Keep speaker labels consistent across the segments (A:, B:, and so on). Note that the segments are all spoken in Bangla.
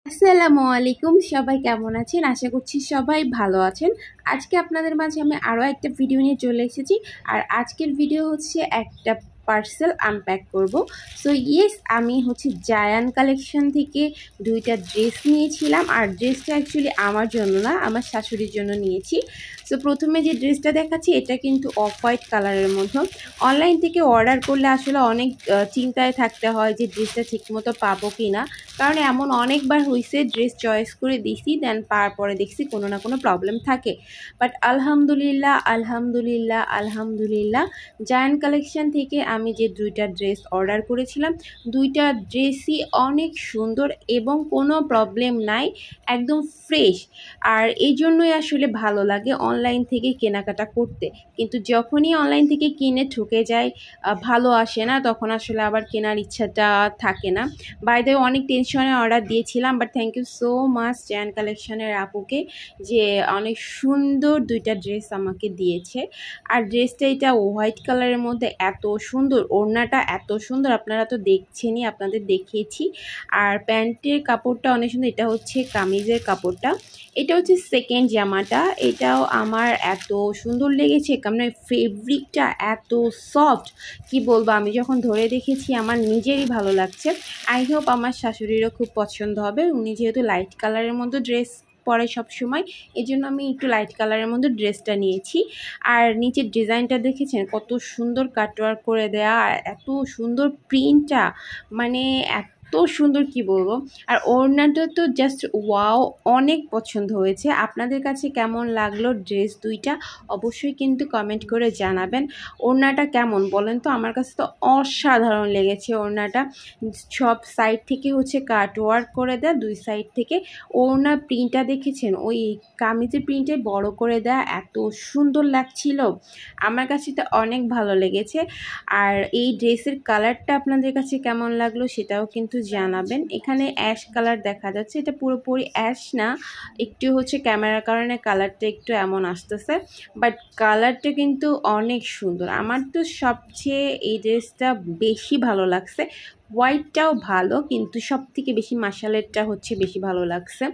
A: আসসালামু আলাইকুম, সবাই কেমন আছেন? আশা করছি সবাই ভালো আছেন। আজকে আপনাদের মাঝে আমি আরও একটা ভিডিও নিয়ে চলে এসেছি। আর আজকের ভিডিও হচ্ছে একটা পার্সেল আনপ্যাক করব। সো ইয়েস, আমি হচ্ছে জায়ান কালেকশন থেকে দুইটা ড্রেস নিয়েছিলাম। আর ড্রেসটা অ্যাকচুয়ালি আমার জন্য না, আমার শাশুড়ির জন্য নিয়েছি। সো প্রথমে যে ড্রেসটা দেখাচ্ছি এটা কিন্তু অফ হোয়াইট কালারের মধ্যে। অনলাইন থেকে অর্ডার করলে আসলে অনেক চিন্তায় থাকতে হয় যে ড্রেসটা ঠিকমতো পাবো কি না, কারণ এমন অনেকবার হয়েছে ড্রেস চয়েস করে দিছি, দেন পাওয়ার পরে দেখছি কোনো না কোনো প্রবলেম থাকে। বাট আলহামদুলিল্লাহ আলহামদুলিল্লাহ আলহামদুলিল্লাহ, জায়ান কালেকশন থেকে আমি যে দুইটা ড্রেস অর্ডার করেছিলাম, দুইটা ড্রেসই অনেক সুন্দর এবং কোনো প্রবলেম নাই, একদম ফ্রেশ। আর এই জন্যই আসলে ভালো লাগে অনলাইন থেকে কেনাকাটা করতে। কিন্তু যখনই অনলাইন থেকে কিনে ঠকে যায়, ভালো আসে না, তখন আসলে আবার কেনার ইচ্ছাটা থাকে না। বাই দ্য ওয়ে, অনেক টেনশনে অর্ডার দিয়েছিলাম, but thank you so much Zayan কালেকশনের আপুকে, যে অনেক সুন্দর দুইটা ড্রেস আমাকে দিয়েছে। আর ড্রেসটা এটা হোয়াইট কালারের মধ্যে এত সুন্দর, ওড়নাটা এত সুন্দর, আপনারা তো দেখছেনই, আপনাদের দেখিয়েছি। আর প্যান্টের কাপড়টা অনেক সুন্দর, এটা হচ্ছে কামিজের কাপড়টা। এটা হচ্ছে সেকেন্ড জামাটা, এটাও আমার এত সুন্দর লেগেছে, কারণ ফেব্রিকটা এত সফট, কি বলবো, আমি যখন ধরে দেখেছি আমার নিজেরই ভালো লাগছে। আই হোপ আমার শাশুড়িরও খুব পছন্দ হবে, উনি যেহেতু লাইট কালারের মধ্যে ড্রেস পরে সব সময়, এই জন্য আমি একটু লাইট কালারের মধ্যে ড্রেসটা নিয়েছি। আর নিচের ডিজাইনটা দেখেছেন কত সুন্দর কাটওয়ার্ক করে দেয়া, আর এত সুন্দর প্রিন্টটা, মানে এত সুন্দর, কি বলবো। আর ওড়নাটা তো জাস্ট ওয়াও, অনেক পছন্দ হয়েছে। আপনাদের কাছে কেমন লাগলো ড্রেস দুইটা অবশ্যই কিন্তু কমেন্ট করে জানাবেন। ওড়নাটা কেমন বলেন তো, আমার কাছে তো অসাধারণ লেগেছে ওড়নাটা। সব সাইড থেকে হচ্ছে কাটওয়ার্ক করে দেয়, দুই সাইড থেকে। ওড়নার প্রিন্টটা দেখেছেন, ওই কামিজের প্রিন্টে বড় করে দেয়া, এত সুন্দর লাগছিল, আমার কাছে তো অনেক ভালো লেগেছে। আর এই ড্রেসের কালারটা আপনাদের কাছে কেমন লাগলো সেটাও কিন্তু জানাবেন। এখানে অ্যাশ কালার দেখা যাচ্ছে, এটা পুরোপুরি অ্যাশ না, একটু হচ্ছে ক্যামেরার কারণে কালারটা একটু এমন আসতেছে, বাট কালারটা কিন্তু অনেক সুন্দর। আমার তো সবচেয়ে এই ড্রেসটা বেশি ভালো লাগছে। হোয়াইটটাও ভালো, কিন্তু সব থেকে বেশি মাশালেরটা হচ্ছে বেশি ভালো লাগছে।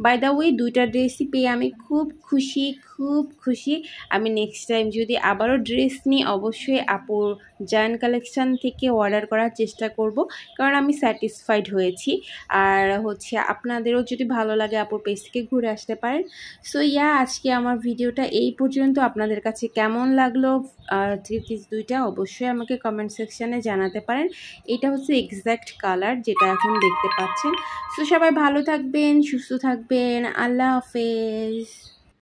A: বাই দ্য ওয়ে, দুইটা ড্রেসই পেয়ে আমি খুব খুশি, খুব খুশি। আমি নেক্সট টাইম যদি আবারও ড্রেস নিই, অবশ্যই আপুর জায়ান কালেকশন থেকে অর্ডার করার চেষ্টা করব, কারণ আমি স্যাটিসফাইড হয়েছি। আর হচ্ছে আপনাদেরও যদি ভালো লাগে আপুর পেজ থেকে ঘুরে আসতে পারেন। সো ইয়া, আজকে আমার ভিডিওটা এই পর্যন্ত। আপনাদের কাছে কেমন লাগলো থ্রি পিস দুইটা অবশ্যই আমাকে কমেন্ট সেকশানে জানাতে পারেন। এটা হচ্ছে এক্স্যাক্ট কালার যেটা এখন দেখতে পাচ্ছেন। সো সবাই ভালো থাকবেন, সুস্থ থাকবেন, আল্লাহ হাফেজ।